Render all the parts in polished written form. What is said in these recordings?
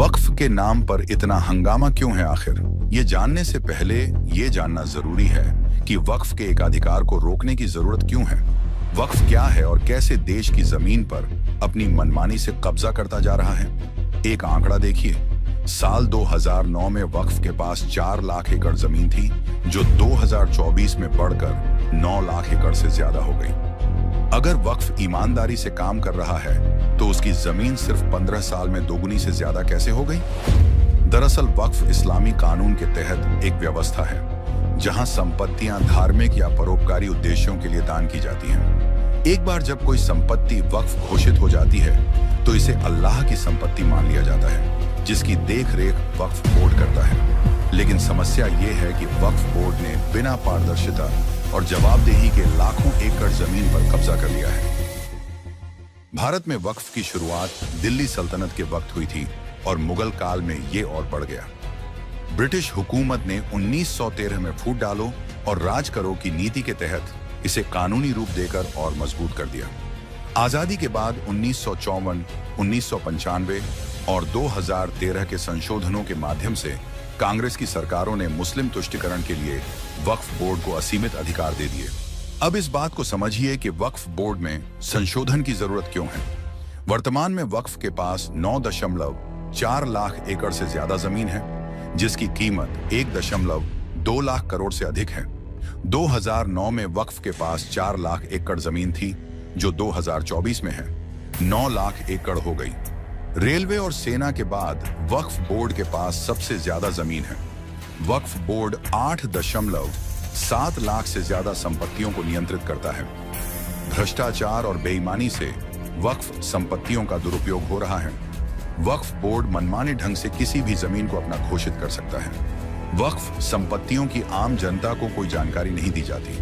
वक्फ के नाम पर इतना हंगामा क्यों है आखिर? ये जानने से पहले ये जानना जरूरी है कि वक्फ के एकाधिकार को रोकने की जरूरत क्यों है। वक्फ क्या है और कैसे देश की जमीन पर अपनी मनमानी से कब्जा करता जा रहा है। एक आंकड़ा देखिए, साल 2009 में वक्फ के पास 4 लाख एकड़ जमीन थी, जो 2024 में बढ़कर 9 लाख एकड़ से ज्यादा हो गई। अगर वक्फ ईमानदारी से काम कर रहा है तो उसकी जमीन सिर्फ 15 साल में दोगुनी से ज्यादा कैसे हो गई? दरअसल वक्फ इस्लामी कानून के तहत एक व्यवस्था है जहां संपत्तियां धार्मिक या परोपकारी उद्देश्यों के लिए दान की जाती हैं। एक बार जब कोई संपत्ति वक्फ घोषित हो जाती है तो इसे अल्लाह की संपत्ति मान लिया जाता है, जिसकी देख रेख वक्फ बोर्ड करता है। लेकिन समस्या ये है कि वक्फ बोर्ड ने बिना पारदर्शिता और जवाबदेही के लाखों एकड़ जमीन पर कब्जा कर लिया है। भारत में वक्फ की शुरुआत दिल्ली सल्तनत के वक्त हुई थी और मुगल काल में ये और बढ़ गया। ब्रिटिश हुकूमत ने 1913 में फूट डालो और राज करो की नीति के तहत इसे कानूनी रूप देकर और मजबूत कर दिया। आजादी के बाद 1954, 1995 और 2013 के संशोधनों के माध्यम से कांग्रेस की सरकारों ने मुस्लिम तुष्टिकरण के लिए वक्फ बोर्ड को असीमित अधिकार दे दिए। अब इस बात को समझिए कि वक्फ बोर्ड में संशोधन की जरूरत क्यों है। वर्तमान में वक्फ के पास 9.4 लाख एकड़ से ज्यादा जमीन है, जिसकी कीमत 1.2 लाख करोड़ से अधिक है। 2009 में वक्फ के पास 4 लाख एकड़ जमीन थी, जो 2024 में है 9 लाख एकड़ हो गई। रेलवे और सेना के बाद वक्फ बोर्ड के पास सबसे ज्यादा जमीन है। वक्फ बोर्ड 8.7 लाख से ज्यादा संपत्तियों को नियंत्रित करता है। भ्रष्टाचार और बेईमानी से वक्फ संपत्तियों का दुरुपयोग हो रहा है। वक्फ बोर्ड मनमाने ढंग से किसी भी जमीन को अपना घोषित कर सकता है। वक्फ संपत्तियों की आम जनता को कोई जानकारी नहीं दी जाती।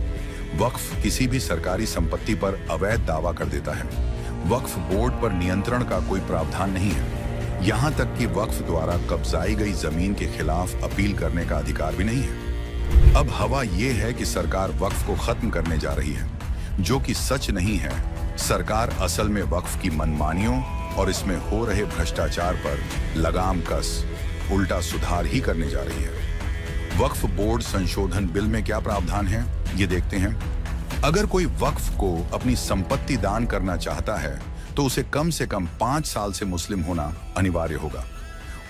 वक्फ किसी भी सरकारी संपत्ति पर अवैध दावा कर देता है। वक्फ बोर्ड पर नियंत्रण का कोई प्रावधान नहीं है। यहाँ तक कि वक्फ द्वारा कब्जाई गई जमीन के खिलाफ अपील करने का अधिकार भी नहीं है। अब हवा ये है कि सरकार वक्फ को खत्म करने जा रही है, जो कि सच नहीं है। सरकार असल में वक्फ की मनमानियों और इसमें हो रहे भ्रष्टाचार पर लगाम कस उल्टा सुधार ही करने जा रही है। वक्फ बोर्ड संशोधन बिल में क्या प्रावधान है, ये देखते हैं। अगर कोई वक्फ को अपनी संपत्ति दान करना चाहता है तो उसे कम से कम 5 साल से मुस्लिम होना अनिवार्य होगा।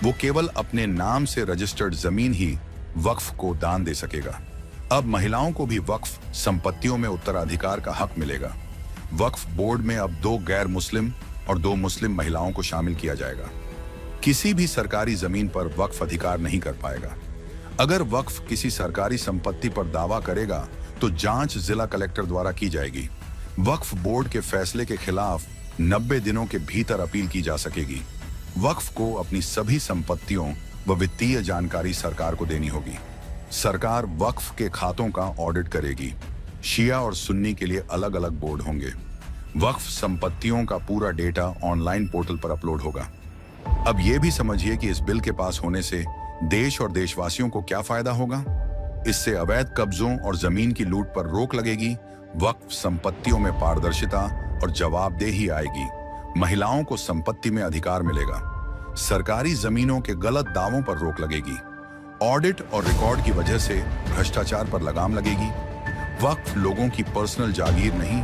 वो केवल अपने नाम से रजिस्टर्ड जमीन ही वक्फ को दान दे सकेगा। अब महिलाओं को भी वक्फ संपत्तियों में उत्तराधिकार का हक मिलेगा। वक्फ बोर्ड में अब 2 गैर मुस्लिम और 2 मुस्लिम महिलाओं को शामिल किया जाएगा। किसी भी सरकारी जमीन पर वक्फ अधिकार नहीं कर पाएगा। अगर वक्फ किसी सरकारी संपत्ति पर दावा करेगा तो जांच जिला कलेक्टर द्वारा की जाएगी। वक्फ बोर्ड के फैसले के खिलाफ 90 दिनों के भीतर अपील की जा सकेगी। वक्फ को अपनी सभी संपत्तियों व वित्तीय जानकारी सरकार को देनी होगी। सरकार वक्फ के खातों का ऑडिट करेगी। शिया और सुन्नी के लिए अलग अलग बोर्ड होंगे। वक्फ संपत्तियों का पूरा डेटा ऑनलाइन पोर्टल पर अपलोड होगा। अब यह भी समझिए कि इस बिल के पास होने से देश और देशवासियों को क्या फायदा होगा। इससे अवैध कब्जों और जमीन की लूट पर रोक लगेगी। वक्फ संपत्तियों में पारदर्शिता और जवाबदेही आएगी। महिलाओं को संपत्ति में अधिकार मिलेगा। सरकारी जमीनों के गलत दावों पर रोक लगेगी। ऑडिट और रिकॉर्ड की वजह से भ्रष्टाचार पर लगाम लगेगी। वक्फ लोगों की पर्सनल जागीर नहीं,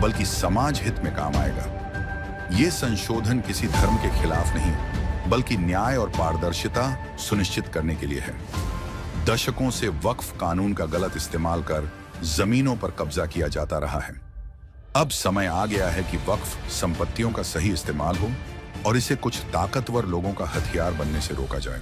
बल्कि समाज हित में काम आएगा। ये संशोधन किसी धर्म के खिलाफ नहीं, बल्कि न्याय और पारदर्शिता सुनिश्चित करने के लिए है। दशकों से वक्फ कानून का गलत इस्तेमाल कर जमीनों पर कब्जा किया जाता रहा है। अब समय आ गया है कि वक्फ संपत्तियों का सही इस्तेमाल हो और इसे कुछ ताकतवर लोगों का हथियार बनने से रोका जाए।